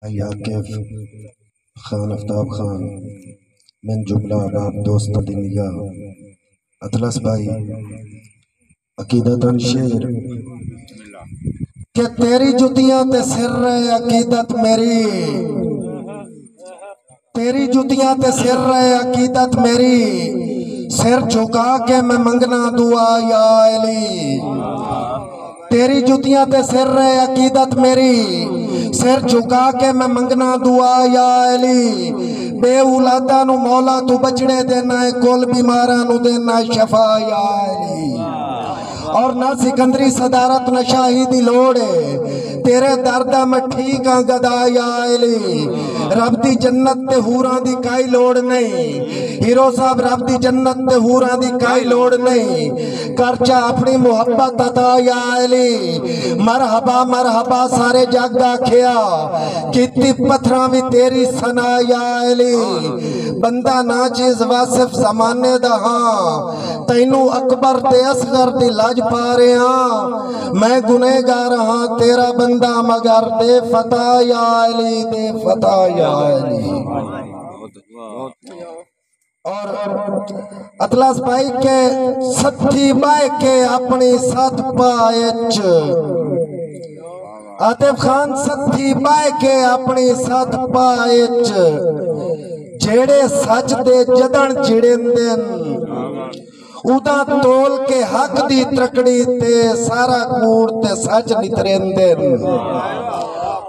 عاقف خان افتاب خان من جملہ باب دوست دی نگاہ اطلس بھائی عقیدتاً شیر کہ تیری جتیاں تے سر رہے عقیدت میری، تیری جتیاں تے سر رہے عقیدت میری، سر جھکا کے میں منگنا دعا یا علی۔ تیری جتیاں تے سر رہے عقیدت میری، سر جھکا کے میں منگنا دعا یا علی۔ بے اولادہ نو مولا تو بچڑے دینا ہے، کول بیمارہ نو دینا شفا یا علی۔ اور نہ سکندری صدارت نہ شاہی دی لوڑے، تیرے دردہ میں ٹھیک آن گدا یا علی۔ رب دی جنت تے حوراں دی کائی لوڑ نہیں، ہیرو صاحب رب دی جنت تے حوراں دی کائی لوڑ نہیں، کرچا اپنی محبت عطا یا علی۔ مرحبا مرحبا سارے جگ دا کھیا، کتی پتھراں بھی تیری سنا یا علی۔ بندہ نا چیز واصف زمانے دا ہاں، تینو اکبر تے اصغر دی لاج پا رہے ہاں، میں گنہگار ہاں تیرا بندہ مگر دے فتح یا علی، دے فتح یا علی۔ اور اطلس بھائی کے ستھی بائی کے اپنی ساتھ پائچ، عاطف خان ستھی بائی کے اپنی ساتھ پائچ، جیڑے سچ دے جدن جڑندن، اُدا تول کے حق دی ترکڑی تے سارا کوڑ تے سچ نترندن،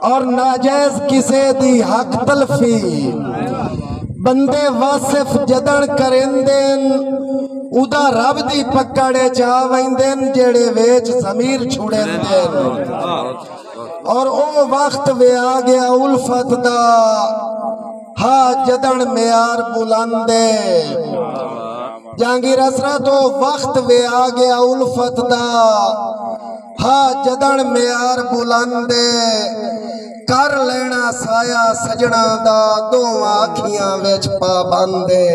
اور ناجائز کسے دی حق تلفی، بندے واصف جدن کرندن، اُدا رب دی پکڑے چاویندن، جیڑے ویچ ضمیر چھوڑندن۔ اور او وقت وے آگیا الفت دا، ہاں جدن میار بلندے، جہانگیر اسرا تو وقت وے آگیا الفت دا، ہاں جدن میار بلندے، کر لینا سایہ سجنا دا، دو آکھیاں ویچ پابندے۔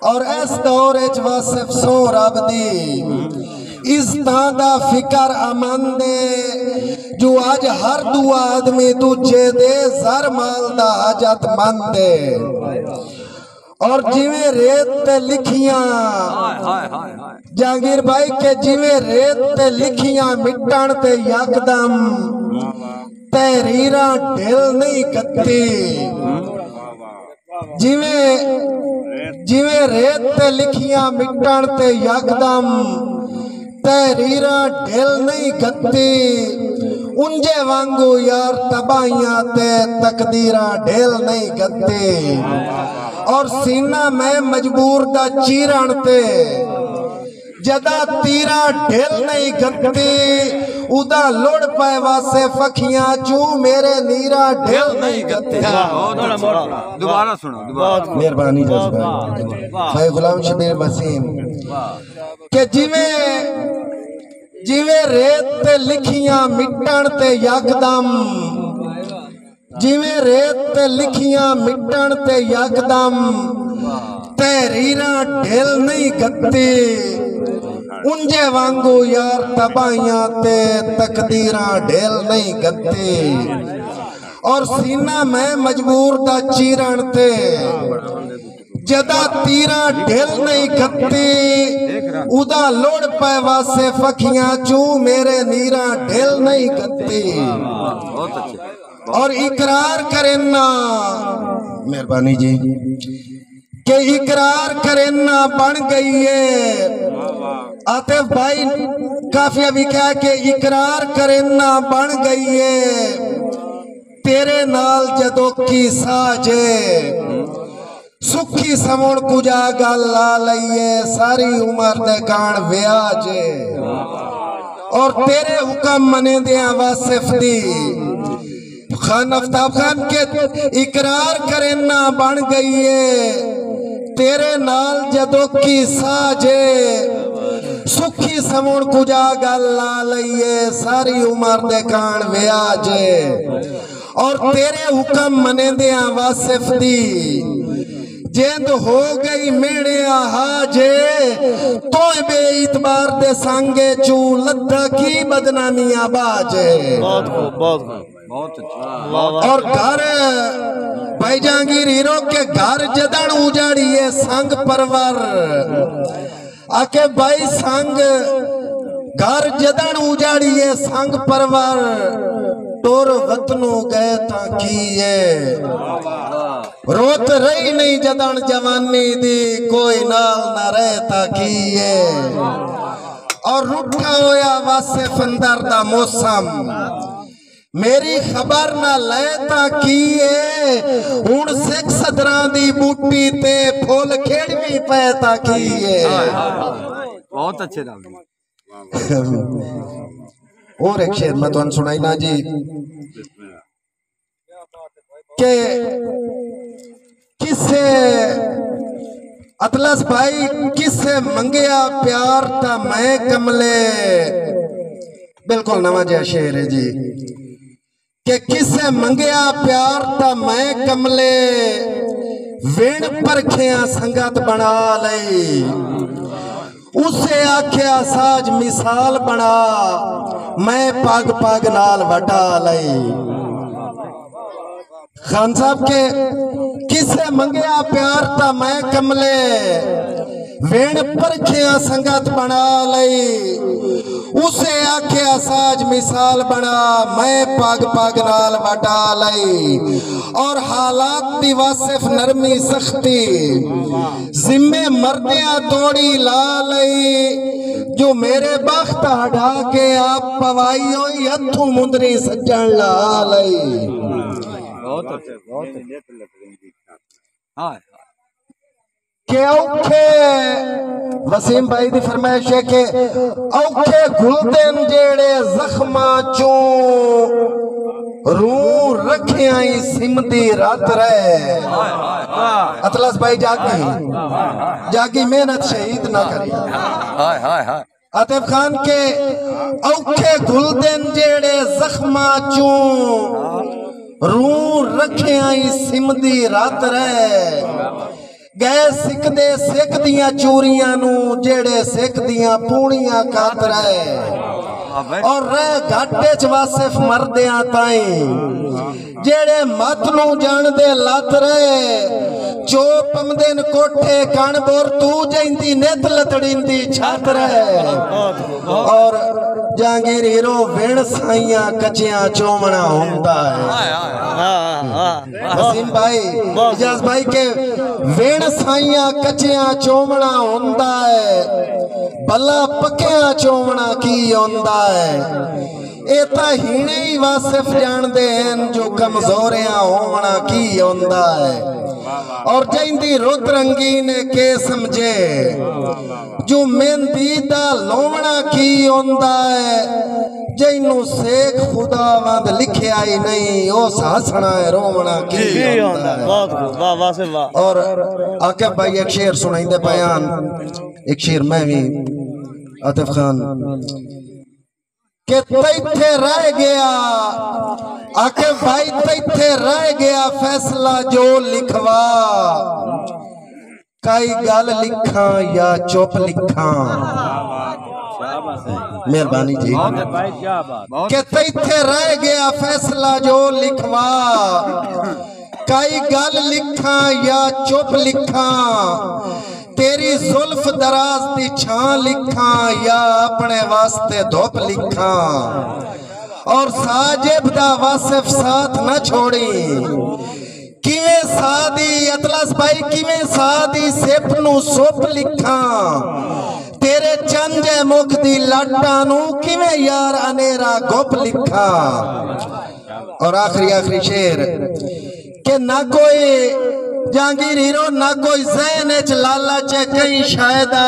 اور اس دور اچ واصف سو رب دی، اس دا فکر امن دے، جو آج ہر دو آدمی تجھے دے، زر مال دا حاجت مند دے۔ اور جیویں ریت تے لکھیاں، جہانگیر بھائی کے جیویں ریت تے لکھیاں مٹن تے یکدم، تحریراں ڈھل نہیں کتی، جیویں ریت تے لکھیاں مٹن تے یکدم، تحریراں ڈھل نہیں کتی، انجے وانگو یار تباہیاں تے تقدیراں ڈھل نہیں کتی۔ اور سینہ میں مجبور دا چیران تے، جدا تیرا ڈھل نہیں گھتی، ادا لوڑ پائے واسے فکھیاں چوں میرے نیرا ڈھل نہیں گھتی۔ دوبارہ سنو، مہربانی جذبہ بھائی غلام شبیر وسیم کہ جیویں ریت تے لکھیاں مٹن تے یکدم، جیویں ریت تے لکھیاں مٹن تے یکدم، تحریراں ڈھل نہیں گھتی، انجے وانگو یار تباہیاں تے تقدیراں ڈھل نہیں گھتی۔ اور سینہ میں مجبور دا چیران تے، جدا تیرا ڈھل نہیں گھتی، ادا لوڑ پائے واسے فکھیاں چوں میرے نیرا ڈھل نہیں گھتی۔ اور اقرار کرنا، مہربانی جی، کہ اقرار کرنا بن گئی ہے، عاطف بھائی کافیہ بھی کہا کہ اقرار کرنا بن گئی ہے، تیرے نال جدو کی ساجے، سکھی سمون کجا گل لا لئیے، ساری عمر دے کان ویاجے۔ اور تیرے حکم منے دیا واصف دی، خان افتاب خان کے اقرار کرنا بن گئی ہے، تیرے نال جدو کی ساجے، سکھی سمون کجا گل لا لئیے، ساری عمر دے کان ویاجے۔ اور تیرے حکم منے دیا واصف دی، جیند ہو گئی میڑے آہاجے، توئے بے اعتبار دے سانگے چوں لدھا کی بدنامیاں باجے۔ بہت اچھا اور گھر بھائی جہانگیر ہیرو کے گھر جدن اجاڑیے سنگ پرور آکے بھائی سنگ گھر جدن اجاڑیے سنگ پرور ٹور وطنوں گئے تاکیے روت رہی نہیں جدن جوانی دی کوئی نال نہ رہے تاکیے اور روٹھا ہویا واسف اندر دا موسم میری خبر نہ لیتا کیے ہون سکھ صدران دی بوٹی تے پھول کھیڑوی پیتا کیے بہت اچھے نام اور ایک شعر میں تو ان سنائی نا جی کہ کسے اطلس بھائی کسے منگیا پیار تا میں کملے بالکل نواں جہا شعر ہے جی کہ کسے منگیا پیار تا میں کملے وین پرکھیاں سنگت بنا لئی اسے آکھیا ساج مثال بنا میں پاگ پاگ نال وٹا لئی خان صاحب کے کسے منگیا پیار تا میں کملے وین پرکھیاں سنگت بنا لئی اسے آکھیا ساج مثال بنا میں پاگ پاگ نال وٹا لئی اور حالات دی واصف نرمی سختی ذمے مردیاں توڑی لا لئی جو میرے بخت ہٹا کے آپ پوائی ہوئی ہتھوں مندری سجن لا لئی بہت اچھے کہ اوکھے وسیم بھائی دی فرمائش ہے کہ اوکھے گھلدن جیڑے زخمہ چوں روح رکھے آئی سمدی رات رہے اطلس بھائی جاگی محنت شہید نہ کری عاطف خان کے اوکھے گھلدن جیڑے زخمہ چوں روح رکھے آئی سمدی رات رہے گئے سکھ دے سکھ دیاں چوریاں نو جیڑے سکھ دیاں پونیاں کات رہے اور رہ گھاٹے چواسف مردیاں تائیں جیڑے مت نو جان دے لات رہے چوپ امدن کوٹھے کان بور تو جائندی نیت لتڑین دی چھات رہے اور جہانگیر ہیرو وین سائیاں کچیاں چومنا ہوندہ ہے وسیم بھائی اجاز بھائی کے وین سائیاں کچیاں چومنا ہوندہ ہے بلا پکیاں چومنا کی ہوندہ ہے ایتا ہینے ہی واصف جان دے ہیں جو کمزوریاں ہونا کی ہوندہ ہے اور جائندی رد رنگین کے سمجھے جو مندیدہ لومنا کی ہوندہ ہے جائنو سیک خدا وند لکھے آئی نہیں او ساسنا ہے رومنا کی ہوندہ ہے اور آقب بھائی ایک شعر سنائیں دے بیان ایک شعر میں بھی عاطف خان کہ تیتھے رہ گیا آقب بھائی تیتھے رہ گیا فیصلہ جو لکھوا کئی گال لکھاں یا چوپ لکھاں مہربانی جی کہ تیتھے رہ گیا فیصلہ جو لکھوا کئی گال لکھاں یا چوپ لکھاں تیری ظلف دراز دی چھان لکھاں یا اپنے واسطے دھوپ لکھاں اور ساجب دا واصف ساتھ نہ چھوڑی کیویں سادی اطلس بھائی کیویں سادی سپنو سوپ لکھاں تیرے چنجے مکھ دی لٹانو کیویں یار انیرا گوپ لکھاں اور آخری شعر کہ نہ کوئی جہانگیر ہیرو نہ کوئی ذہن اچ لالچ کہیں شاہدہ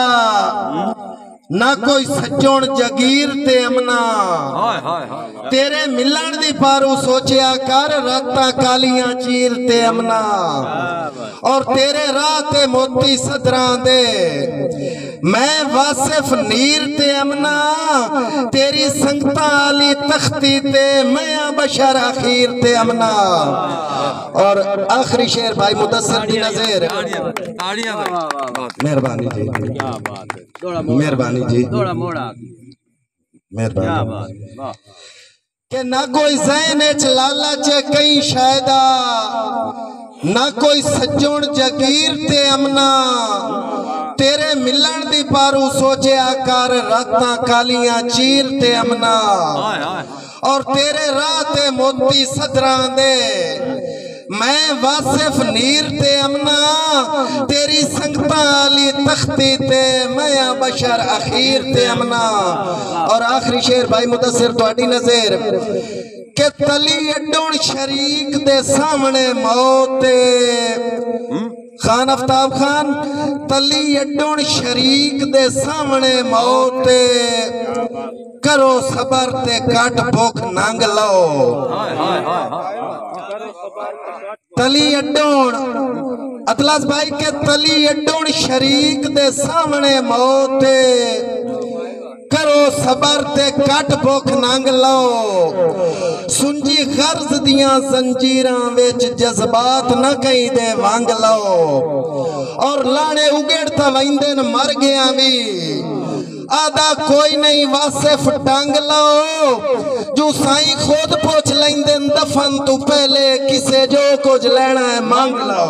نہ کوئی سجون جگیر تے امنا تیرے ملن دی پارو سوچیا کر راتاں کالیاں چیر تے امنا اور تیرے راہ تے موتی صدران دے میں واصف نیر تے امنا تیری سنگتاں علی تختی تے میں بشر آخیر تے امنا اور آخری شعر بھائی مدثر دی نظیر مہربانی جی مہربانی جی مہربانی کہ نہ کوئی ذہن اچ لالچ کئی شایدہ نہ کوئی سجون جگیر تے امنا تیرے ملن دی پارو سوچے آکار راتاں کالیاں چیر تے امنا اور تیرے راہ تے موتی صدران دے میں واصف نیر تے امنا تیری سنگتاں علی تختی تے میں بشر اخیر تے امنا اور آخری شعر بھائی مدثر تواڈی نظر کہ تلی اڈون شریک دے سامنے موت خان افتاب خان تلی اڈون شریک دے سامنے موت کرو صبر تے کٹ بھوک ننگ لو تلی اڈون اطلاس بھائی کے تلی اڈون شریک دے سامنے موت کرو صبر تے کٹ بھوک ننگ لو سنجی غرض دیاں زنجیران ویچ جذبات نہ کہیں دے وانگ لو اور لانے اگڑتا ویندن مر گیا بھی آدھا کوئی نہیں واصف ٹانگ لو جو سائیں خود پوچھ لیندن دفن تو پہلے کسے جو کچھ لینا ہے مانگ لو